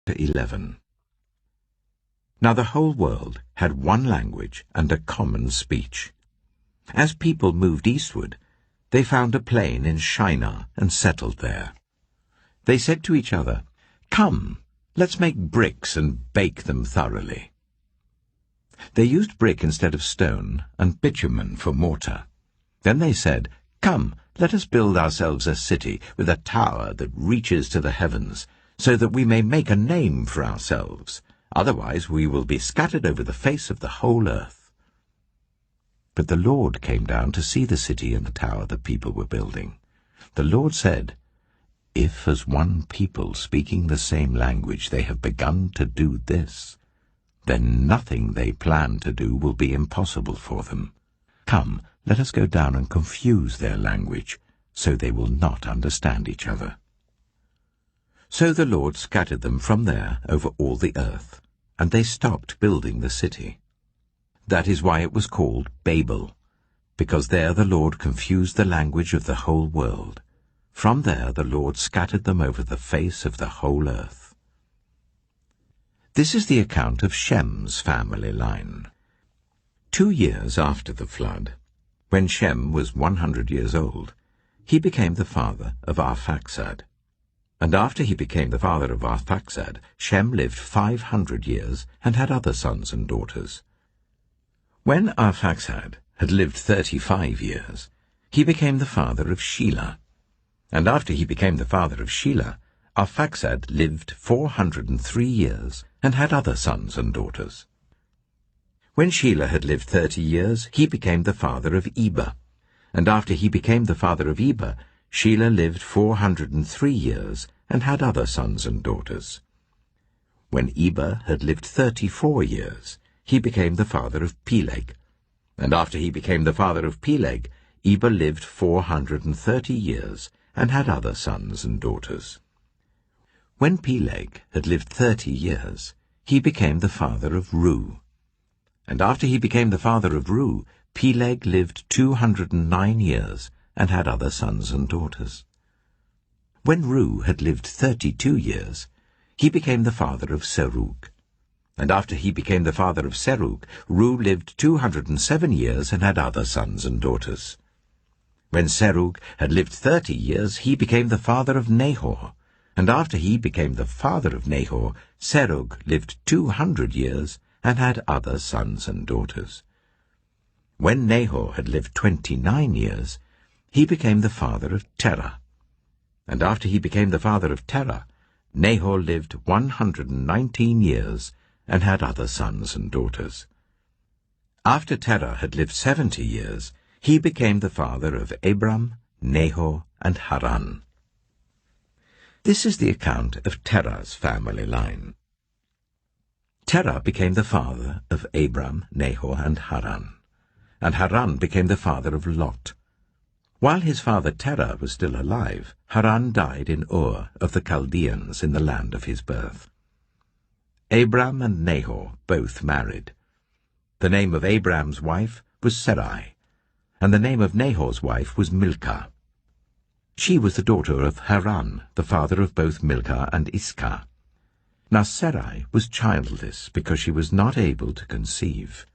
11. Now the whole world had one language and a common speech. As people moved eastward, they found a plain in Shinar and settled there. They said to each other, "Come, let's make bricks and bake them thoroughly." They used brick instead of stone and bitumen for mortar. Then they said, "Come, let us build ourselves a city with a tower that reaches to the heavens, so that we may make a name for ourselves. Otherwise we will be scattered over the face of the whole earth." But the Lord came down to see the city and the tower the people were building. The Lord said, "If as one people speaking the same language they have begun to do this, then nothing they plan to do will be impossible for them. Come, let us go down and confuse their language, so they will not understand each other." So the Lord scattered them from there over all the earth, and they stopped building the city. That is why it was called Babel, because there the Lord confused the language of the whole world. From there the Lord scattered them over the face of the whole earth. This is the account of Shem's family line. 2 years after the flood, when Shem was 100 years old, he became the father of Arphaxad. And after he became the father of Arphaxad, Shem lived 500 years and had other sons and daughters. When Arphaxad had lived 35 years, he became the father of Shelah. And after he became the father of Shelah, Arphaxad lived 403 years and had other sons and daughters. When Shelah had lived 30 years, he became the father of Eber. And after he became the father of Eber, Shelah lived 403 years and had other sons and daughters. When Eber had lived 34 years, he became the father of Peleg. And after he became the father of Peleg, Eber lived 430 years and had other sons and daughters. When Peleg had lived 30 years, he became the father of Reu. And after he became the father of Reu, Peleg lived 209 years and had other sons and daughters. When Reu had lived 32 years, he became the father of Serug. And after he became the father of Serug, Reu lived 207 years and had other sons and daughters. When Serug had lived 30 years, he became the father of Nahor. And after he became the father of Nahor, Serug lived 200 years and had other sons and daughters. When Nahor had lived 29 years, he became the father of Terah. And after he became the father of Terah, Nahor lived 119 years and had other sons and daughters. After Terah had lived 70 years, he became the father of Abram, Nahor, and Haran. This is the account of Terah's family line. Terah became the father of Abram, Nahor, and Haran. And Haran became the father of Lot. While his father Terah was still alive, Haran died in Ur of the Chaldeans in the land of his birth. Abram and Nahor both married. The name of Abram's wife was Sarai, and the name of Nahor's wife was Milcah. She was the daughter of Haran, the father of both Milcah and Iscah. Now Sarai was childless because she was not able to conceive.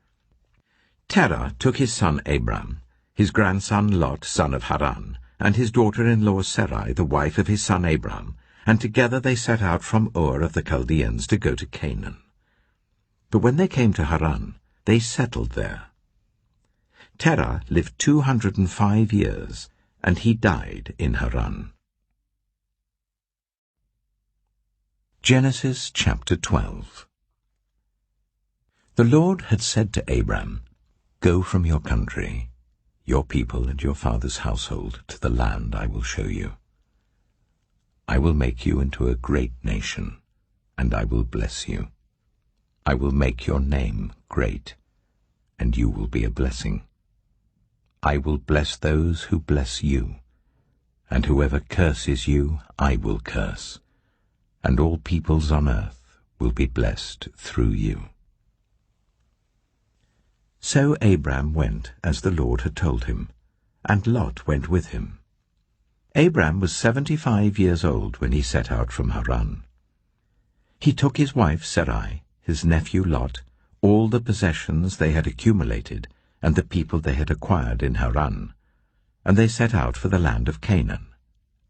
Terah took his son Abram, his grandson Lot, son of Haran, and his daughter-in-law Sarai, the wife of his son Abram, and together they set out from Ur of the Chaldeans to go to Canaan. But when they came to Haran, they settled there. Terah lived 205 years, and he died in Haran. Genesis chapter 12. The Lord had said to Abram, "Go from your country, your people and your father's household, to the land I will show you. I will make you into a great nation, and I will bless you. I will make your name great, and you will be a blessing. I will bless those who bless you, and whoever curses you I will curse, and all peoples on earth will be blessed through you." So Abram went as the Lord had told him, and Lot went with him. Abram was 75 years old when he set out from Haran. He took his wife Sarai, his nephew Lot, all the possessions they had accumulated, and the people they had acquired in Haran, and they set out for the land of Canaan,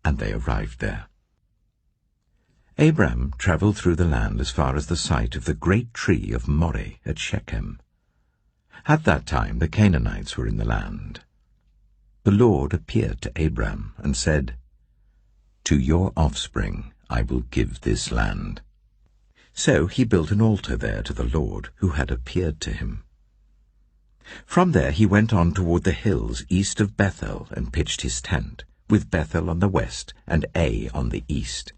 and they arrived there. Abram travelled through the land as far as the site of the great tree of Moreh at Shechem. At that time the Canaanites were in the land. The Lord appeared to Abram and said, "To your offspring I will give this land." So he built an altar there to the Lord who had appeared to him. From there he went on toward the hills east of Bethel and pitched his tent, with Bethel on the west and Ai on the east.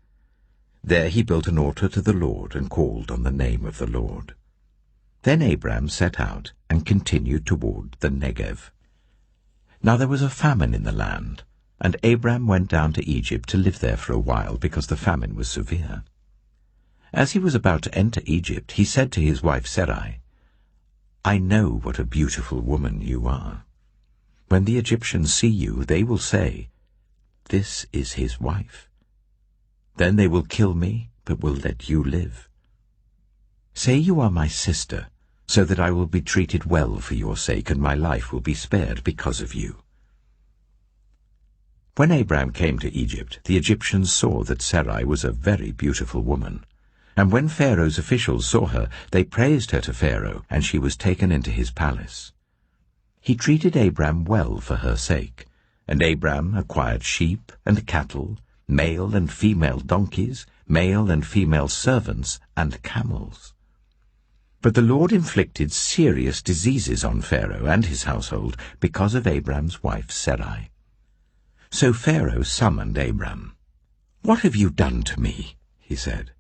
There he built an altar to the Lord and called on the name of the Lord. Then Abram set out and continued toward the Negev. Now there was a famine in the land, and Abram went down to Egypt to live there for a while because the famine was severe. As he was about to enter Egypt, he said to his wife Sarai, "I know what a beautiful woman you are. When the Egyptians see you, they will say, 'This is his wife.' Then they will kill me, but will let you live. Say you are my sister, so that I will be treated well for your sake, and my life will be spared because of you." When Abram came to Egypt, the Egyptians saw that Sarai was a very beautiful woman. And when Pharaoh's officials saw her, they praised her to Pharaoh, and she was taken into his palace. He treated Abram well for her sake, and Abram acquired sheep and cattle, male and female donkeys, male and female servants, and camels. But the Lord inflicted serious diseases on Pharaoh and his household because of Abram's wife Sarai. So Pharaoh summoned Abram. "What have you done to me?" he said.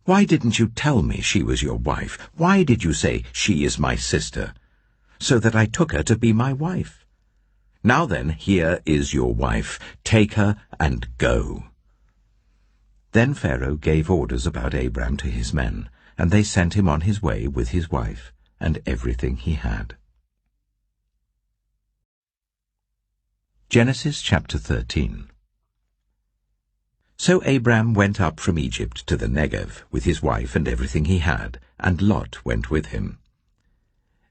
"Why didn't you tell me she was your wife? Why did you say, 'She is my sister,' so that I took her to be my wife? Now then, here is your wife. Take her and go." Then Pharaoh gave orders about Abram to his men, and they sent him on his way with his wife and everything he had. Genesis chapter 13. So Abram went up from Egypt to the Negev with his wife and everything he had, and Lot went with him.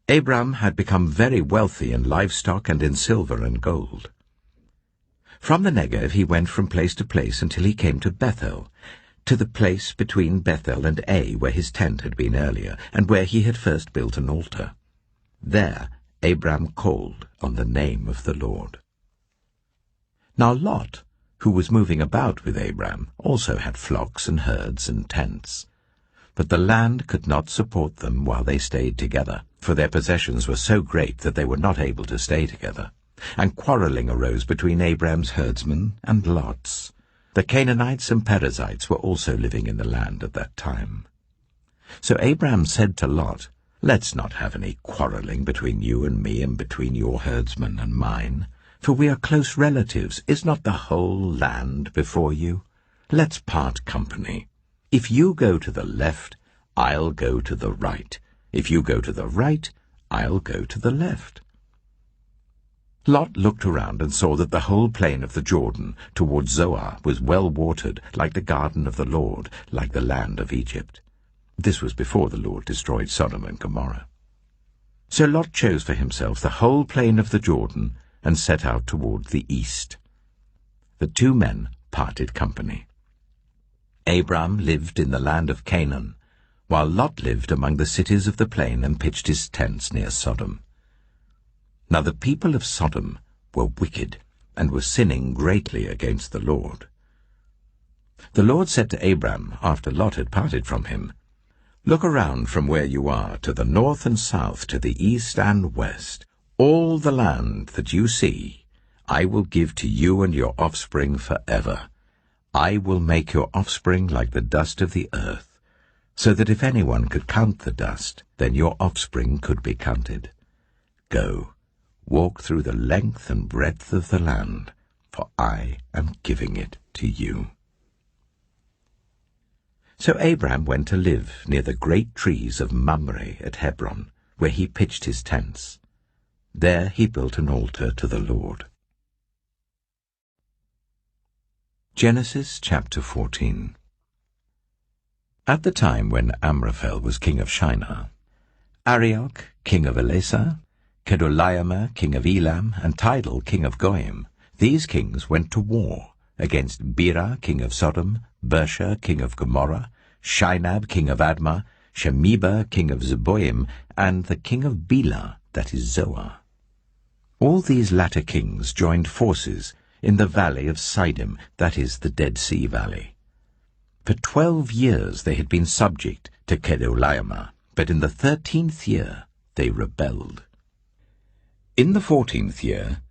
Abram had become very wealthy in livestock and in silver and gold. From the Negev he went from place to place until he came to Bethel, to the place between Bethel and Ai where his tent had been earlier, and where he had first built an altar. There Abram called on the name of the Lord. Now Lot, who was moving about with Abram, also had flocks and herds and tents. But the land could not support them while they stayed together, for their possessions were so great that they were not able to stay together. And quarreling arose between Abram's herdsmen and Lot's. The Canaanites and Perizzites were also living in the land at that time. So Abram said to Lot, "Let's not have any quarreling between you and me and between your herdsmen and mine. For we are close relatives. Is not the whole land before you? Let's part company. If you go to the left, I'll go to the right. If you go to the right, I'll go to the left." Lot looked around and saw that the whole plain of the Jordan toward Zoar was well watered, like the garden of the Lord, like the land of Egypt. This was before the Lord destroyed Sodom and Gomorrah. So Lot chose for himself the whole plain of the Jordan and set out toward the east. The two men parted company. Abram lived in the land of Canaan, while Lot lived among the cities of the plain and pitched his tents near Sodom. Now the people of Sodom were wicked, and were sinning greatly against the Lord. The Lord said to Abram, after Lot had parted from him, "Look around from where you are, to the north and south, to the east and west. All the land that you see, I will give to you and your offspring forever. I will make your offspring like the dust of the earth, so that if anyone could count the dust, then your offspring could be counted. Go, walk through the length and breadth of the land, for I am giving it to you." So Abram went to live near the great trees of Mamre at Hebron, where he pitched his tents. There he built an altar to the Lord. Genesis chapter 14. At the time when Amraphel was king of Shinar, Arioch, king of Elasa, Kedorlaomer, king of Elam, and Tidal, king of Goyim, these kings went to war against Bera, king of Sodom, Bersha, king of Gomorrah, Shinab, king of Admah, Shemeba, king of Zeboim, and the king of Bela, that is Zoar. All these latter kings joined forces in the valley of Siddim, that is the Dead Sea Valley. For 12 years they had been subject to Kedorlaomer, but in the 13th year they rebelled. In the 14th year,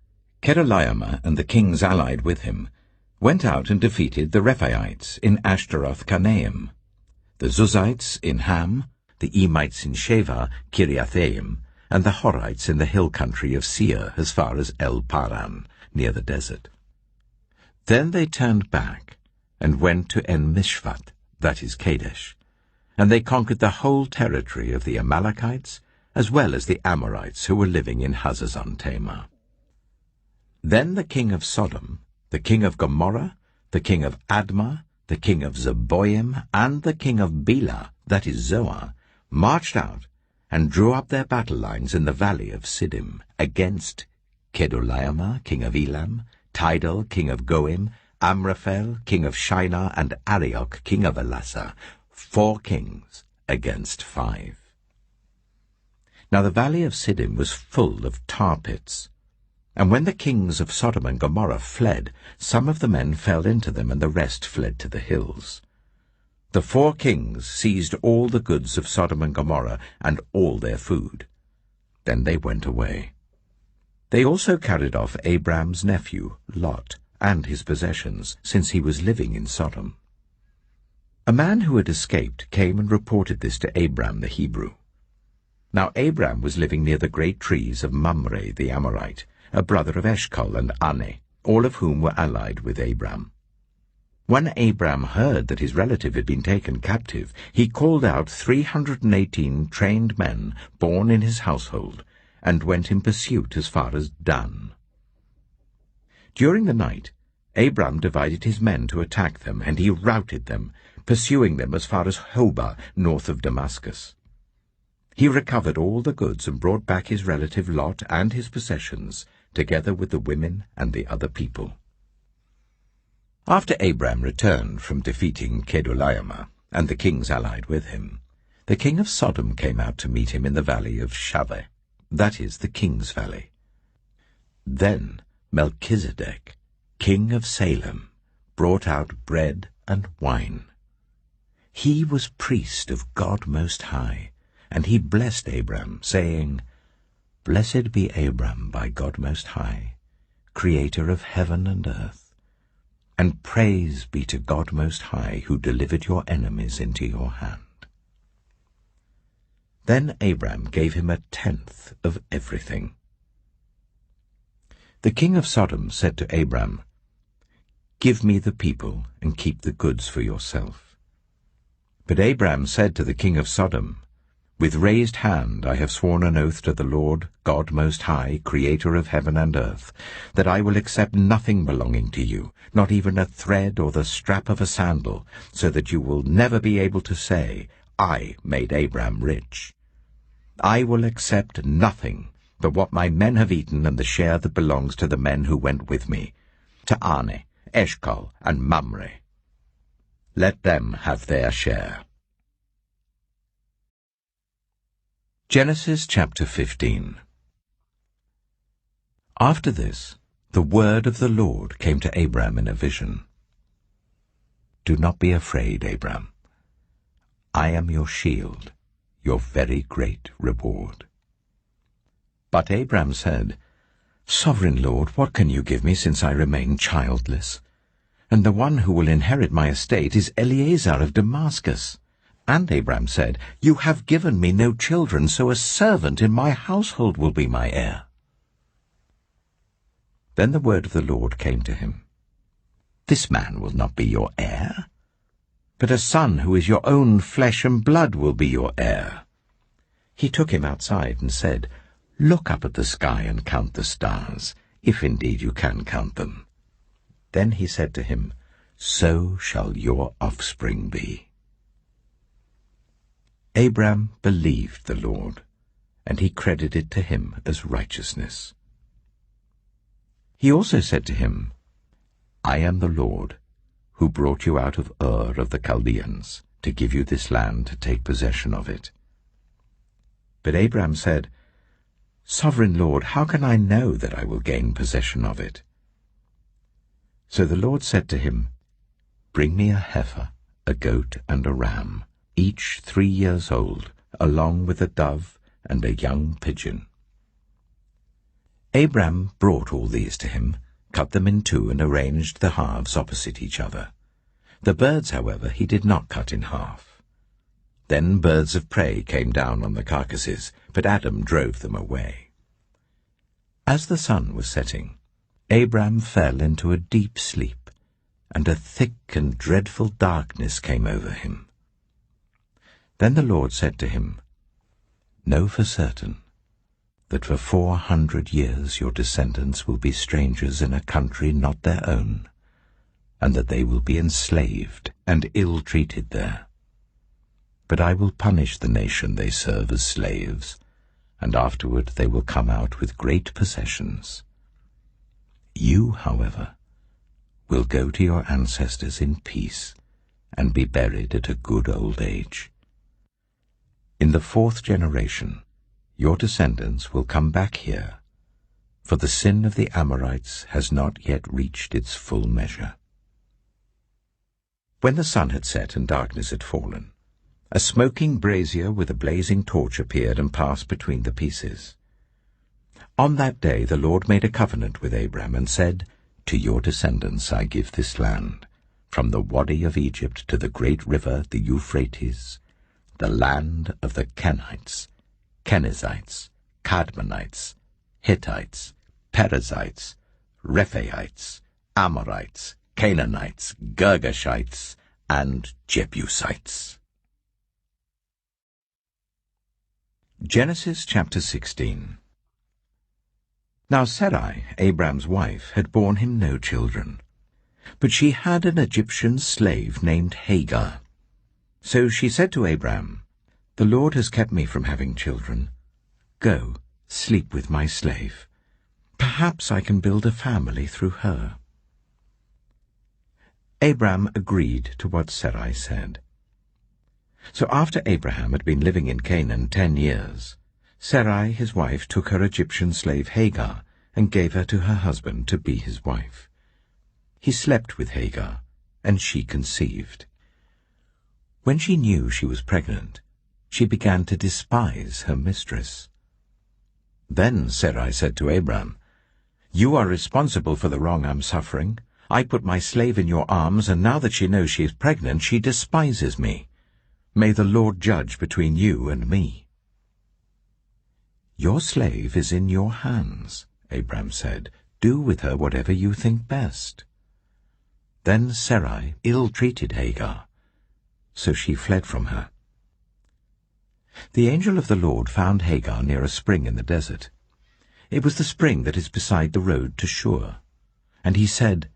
Kedorlaomer and the kings allied with him went out and defeated the Rephaites in Ashtaroth-Karnaim, the Zuzites in Ham, the Emites in Sheva, Kiriathaim, and the Horites in the hill country of Seir as far as El-Paran, near the desert. Then they turned back and went to En-Mishpat, that is Kadesh, and they conquered the whole territory of the Amalekites, as well as the Amorites who were living in Hazazon-Tamar. Then the king of Sodom, the king of Gomorrah, the king of Admah, the king of Zeboim, and the king of Bela, that is Zoar, marched out and drew up their battle lines in the valley of Siddim against Kedorlaomer, king of Elam, Tidal, king of Goim, Amraphel, king of Shinar, and Arioch, king of Elasa, 4 kings against 5. Now the valley of Siddim was full of tar pits, and when the kings of Sodom and Gomorrah fled, some of the men fell into them, and the rest fled to the hills. The 4 kings seized all the goods of Sodom and Gomorrah, and all their food. Then they went away. They also carried off Abram's nephew, Lot, and his possessions, since he was living in Sodom. A man who had escaped came and reported this to Abram the Hebrew. Now Abram was living near the great trees of Mamre the Amorite, a brother of Eshcol and Ane, all of whom were allied with Abram. When Abram heard that his relative had been taken captive, he called out 318 trained men born in his household, and went in pursuit as far as Dan. During the night, Abram divided his men to attack them, and he routed them, pursuing them as far as Hobah, north of Damascus. He recovered all the goods and brought back his relative Lot and his possessions, together with the women and the other people. After Abram returned from defeating Kedorlaomer and the kings allied with him, the king of Sodom came out to meet him in the valley of Shaveh, that is the king's valley. Then Melchizedek, king of Salem, brought out bread and wine. He was priest of God Most High, and he blessed Abram, saying, Blessed be Abram by God Most High, creator of heaven and earth, and praise be to God Most High, who delivered your enemies into your hand. Then Abram gave him 1/10 of everything. The king of Sodom said to Abram, Give me the people and keep the goods for yourself. But Abram said to the king of Sodom, With raised hand I have sworn an oath to the Lord, God Most High, creator of heaven and earth, that I will accept nothing belonging to you, not even a thread or the strap of a sandal, so that you will never be able to say, I made Abram rich. I will accept nothing but what my men have eaten and the share that belongs to the men who went with me, to Ane, Eshcol, and Mamre. Let them have their share. Genesis chapter 15. After this, the word of the Lord came to Abram in a vision. Do not be afraid, Abram. I am your shield, your very great reward. But Abram said, Sovereign Lord, what can you give me since I remain childless? And the one who will inherit my estate is Eliezer of Damascus. And Abram said, You have given me no children, so a servant in my household will be my heir. Then the word of the Lord came to him. This man will not be your heir, but a son who is your own flesh and blood will be your heir. He took him outside and said, Look up at the sky and count the stars, if indeed you can count them. Then he said to him, So shall your offspring be. Abram believed the Lord, and he credited to him as righteousness. He also said to him, I am the Lord, who brought you out of Ur of the Chaldeans, to give you this land to take possession of it. But Abram said, Sovereign Lord, how can I know that I will gain possession of it? So the Lord said to him, Bring me a heifer, a goat, and a ram, each 3 years old, along with a dove and a young pigeon. Abram brought all these to him, cut them in two, and arranged the halves opposite each other. The birds, however, he did not cut in half. Then birds of prey came down on the carcasses, but Adam drove them away. As the sun was setting, Abram fell into a deep sleep, and a thick and dreadful darkness came over him. Then the Lord said to him, Know for certain that for 400 years your descendants will be strangers in a country not their own, and that they will be enslaved and ill-treated there. But I will punish the nation they serve as slaves, and afterward they will come out with great possessions. You, however, will go to your ancestors in peace and be buried at a good old age. In the 4th generation, your descendants will come back here, for the sin of the Amorites has not yet reached its full measure. When the sun had set and darkness had fallen, a smoking brazier with a blazing torch appeared and passed between the pieces. On that day the Lord made a covenant with Abram and said, To your descendants I give this land, from the Wadi of Egypt to the great river, the Euphrates, the land of the Kenites, Kenizzites, Cadmonites, Hittites, Perizzites, Rephaites, Amorites, Canaanites, Girgashites, and Jebusites. Genesis chapter 16. Now Sarai, Abram's wife, had borne him no children, but she had an Egyptian slave named Hagar. So she said to Abram, The Lord has kept me from having children. Go, sleep with my slave. Perhaps I can build a family through her. Abram agreed to what Sarai said. So after Abraham had been living in Canaan 10 years, Sarai his wife took her Egyptian slave Hagar and gave her to her husband to be his wife. He slept with Hagar, and she conceived. When she knew she was pregnant, she began to despise her mistress. Then Sarai said to Abram, You are responsible for the wrong I'm suffering. I put my slave in your arms, and now that she knows she is pregnant, she despises me. May the Lord judge between you and me. Your slave is in your hands, Abram said. Do with her whatever you think best. Then Sarai ill-treated Hagar, so she fled from her. The angel of the Lord found Hagar near a spring in the desert. It was the spring that is beside the road to Shur. And he said,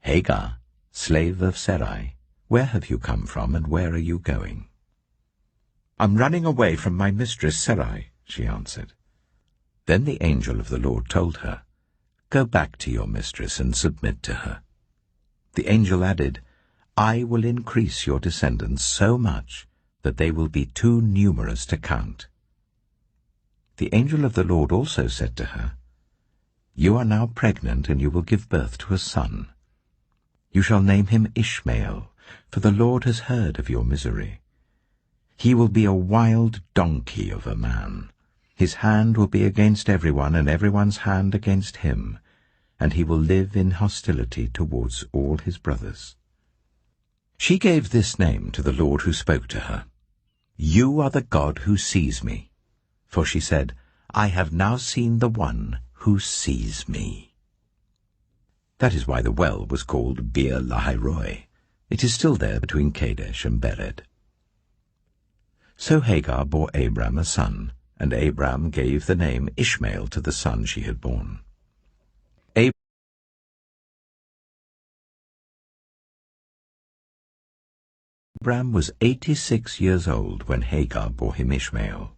Hagar, slave of Sarai, where have you come from, and where are you going? I'm running away from my mistress Sarai, she answered. Then the angel of the Lord told her, Go back to your mistress and submit to her. The angel added, I will increase your descendants so much that they will be too numerous to count. The angel of the Lord also said to her, You are now pregnant, and you will give birth to a son. You shall name him Ishmael, for the Lord has heard of your misery. He will be a wild donkey of a man. His hand will be against everyone, and everyone's hand against him, and he will live in hostility towards all his brothers. She gave this name to the Lord who spoke to her. You are the God who sees me. For she said, I have now seen the one who sees me. That is why the well was called Beer Lahairoi. It is still there between Kadesh and Bered. So Hagar bore Abram a son, and Abram gave the name Ishmael to the son she had borne. Abram was 86 years old when Hagar bore him Ishmael.